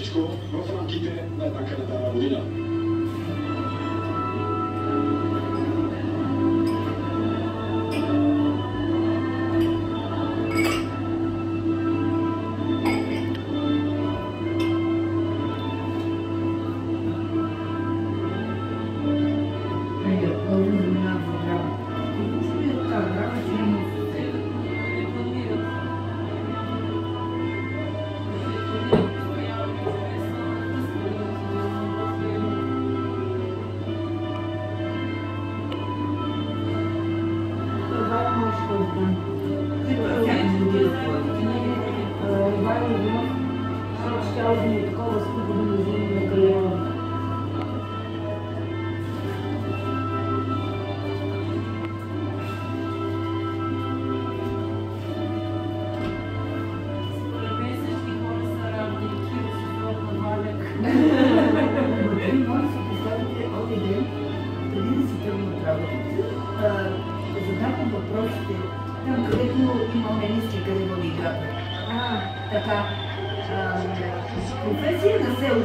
всичко в рамките на една календарна година. Задавам въпросите там, където имаме мисли, къде води играта. Така, професия на село.